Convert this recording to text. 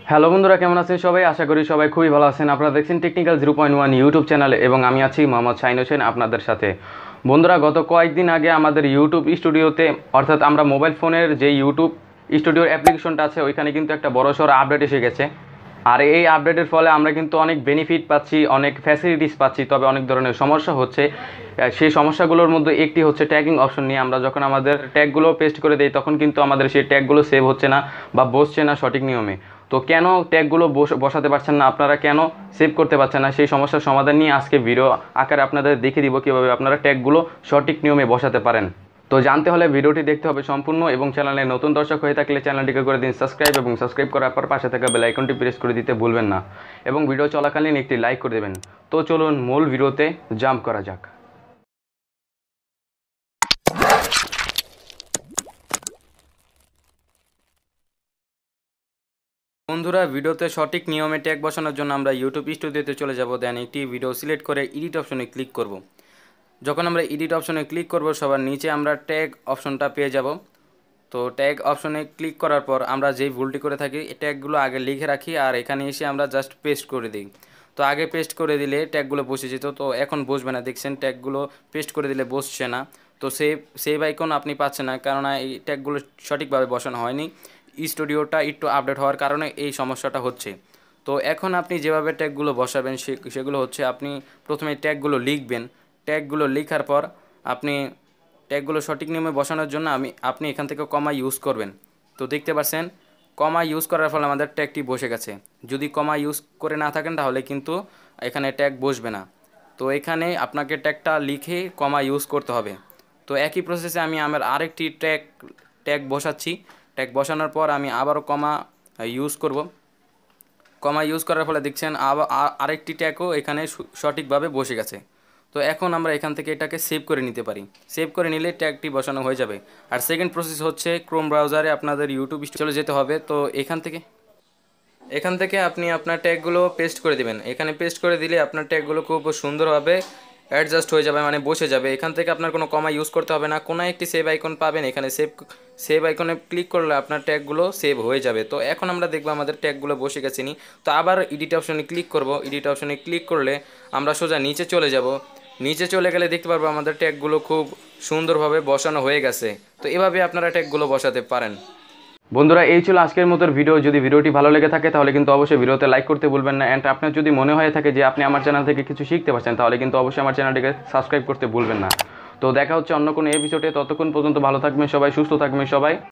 Hello বন্ধুরা, কেমন আছেন সবাই? আশা করি সবাই খুবই ভালো আছেন। আপনারা দেখছেন টেকনিক্যাল 0.1 ইউটিউব চ্যানেলে এবং আমি আছি মোহাম্মদ শাহিন হোসেন আপনাদের সাথে। বন্ধুরা, গত কয়েকদিন আগে আমাদের ইউটিউব স্টুডিওতে, অর্থাৎ আমরা মোবাইল ফোনের যে ইউটিউব স্টুডিওর অ্যাপ্লিকেশনটা আছে ওইখানে কিন্তু একটা বড়সড় আপডেট এসে গেছে। আর এই আপডেটের ফলে আমরা কিন্তু অনেক বেনিফিট পাচ্ছি, অনেক ফ্যাসিলিটিস পাচ্ছি, তবে অনেক ধরনের সমস্যা হচ্ছে। সেই সমস্যাগুলোর মধ্যে একটি হচ্ছে ট্যাগিং অপশন নিয়ে। আমরা যখন আমাদের ট্যাগগুলো পেস্ট করে দিই তখন কিন্তু আমাদের সেই ট্যাগগুলো সেভ হচ্ছে না বা বসছে না সঠিক নিয়মে। তো কেন ট্যাগগুলো বসাতে পারছেন না, আপনারা কেন সেভ করতে পারছেন না, সেই সমস্যার সমাধান নিয়ে আজকে ভিডিও আকারে আপনাদের দেখিয়ে দিব কীভাবে আপনারা ট্যাগগুলো সঠিক নিয়মে বসাতে পারেন। তো জানতে হলে ভিডিওটি দেখতে হবে সম্পূর্ণ, এবং চ্যানেলে নতুন দর্শক হয়ে থাকলে চ্যানেলটিকে করে দিন সাবস্ক্রাইব, এবং সাবস্ক্রাইব করার পর পাশে থাকা বেল আইকনটি প্রেস করে দিতে ভুলবেন না, এবং ভিডিও চলাকালীন একটি লাইক করে দেবেন। তো চলুন মূল ভিডিওতে জাম্প করা যাক। বন্ধুরা, ভিডিওতে সঠিক নিয়মে ট্যাগ বসানোর জন্য আমরা ইউটিউব স্টুডিওতে চলে যাব। দেন একটি ভিডিও সিলেক্ট করে এডিট অপশনে ক্লিক করব। যখন আমরা এডিট অপশনে ক্লিক করব সবার নিচে আমরা ট্যাগ অপশনটা পেয়ে যাব। তো ট্যাগ অপশনে ক্লিক করার পর আমরা যেই ভুলটি করে থাকি, ট্যাগগুলো আগে লিখে রাখি আর এখানে এসে আমরা জাস্ট পেস্ট করে দিই। তো আগে পেস্ট করে দিলে ট্যাগগুলো বসে যেত, তো এখন বসবে না। দেখছেন ট্যাগগুলো পেস্ট করে দিলে বসছে না। তো সেভ আইকন আপনি পাচ্ছেন না, কেননা এই ট্যাগগুলো সঠিকভাবে বসানো হয়নি। স্টুডিওটা একটু আপডেট হওয়ার কারণে এই সমস্যাটা হচ্ছে। তো এখন আপনি যেভাবে ট্যাগগুলো বসাবেন সেগুলো হচ্ছে, আপনি প্রথমে ট্যাগগুলো লিখবেন। ট্যাগগুলো লেখার পর আপনি ট্যাগগুলো সঠিক নিয়মে বসানোর জন্য আপনি এখান থেকে কমা ইউজ করবেন। তো দেখতে পাচ্ছেন কমা ইউজ করার ফলে আমাদের ট্যাগটি বসে গেছে। যদি কমা ইউজ করে না থাকেন তাহলে কিন্তু এখানে ট্যাগ বসবে না। তো এখানে আপনাকে ট্যাগটা লিখে কমা ইউজ করতে হবে। তো একই প্রসেসে আমি আমার আরেকটি ট্যাগ বসাচ্ছি। ট্যাগ বসানোর পর আমি আবারও কমা ইউজ করব। কমা ইউজ করার ফলে দেখছেন আরেকটি ট্যাগও এখানে সঠিকভাবে বসে গেছে। তো এখন আমরা এখান থেকে এটাকে সেভ করে নিতে পারি। সেভ করে নিলে ট্যাগটি বসানো হয়ে যাবে। আর সেকেন্ড প্রসেস হচ্ছে, ক্রোম ব্রাউজারে আপনাদের ইউটিউব চলে যেতে হবে। তো এখান থেকে আপনি আপনার ট্যাগগুলো পেস্ট করে দেবেন। এখানে পেস্ট করে দিলে আপনার ট্যাগগুলো খুব সুন্দরভাবে অ্যাডজাস্ট হয়ে যাবে, মানে বসে যাবে। এখান থেকে আপনার কোনো কমা ইউজ করতে হবে না। কোনো একটি সেভ আইকন পাবেন, এখানে সেভ আইকনে ক্লিক করলে আপনার ট্যাগগুলো সেভ হয়ে যাবে। তো এখন আমরা দেখব আমাদের ট্যাগগুলো বসে গেছে নি। তো আবার এডিট অপশনে ক্লিক করব। এডিট অপশনে ক্লিক করলে আমরা সোজা নিচে চলে যাব। নিচে চলে গেলে দেখতে পারবো আমাদের ট্যাগগুলো খুব সুন্দরভাবে বসানো হয়ে গেছে। তো এভাবে আপনারা ট্যাগগুলো বসাতে পারেন। বন্ধুরা, এই ছিল আজকের মতো ভিডিও। যদি ভিডিওটি ভালো লেগে থাকে তাহলে কিন্তু অবশ্যই ভিডিওতে লাইক করতে ভুলবেন না। অ্যান্ড আপনার যদি মনে হয়ে থাকে যে আপনি আমার চ্যানেল থেকে কিছু শিখতে পারছেন তাহলে কিন্তু অবশ্যই আমার চ্যানেলটিকে সাবস্ক্রাইব করতে ভুলবেন না। তো দেখা হচ্ছে অন্য কোনো এপিসোডে। ততক্ষণ পর্যন্ত ভালো থাকবেন সবাই, সুস্থ থাকবেন সবাই।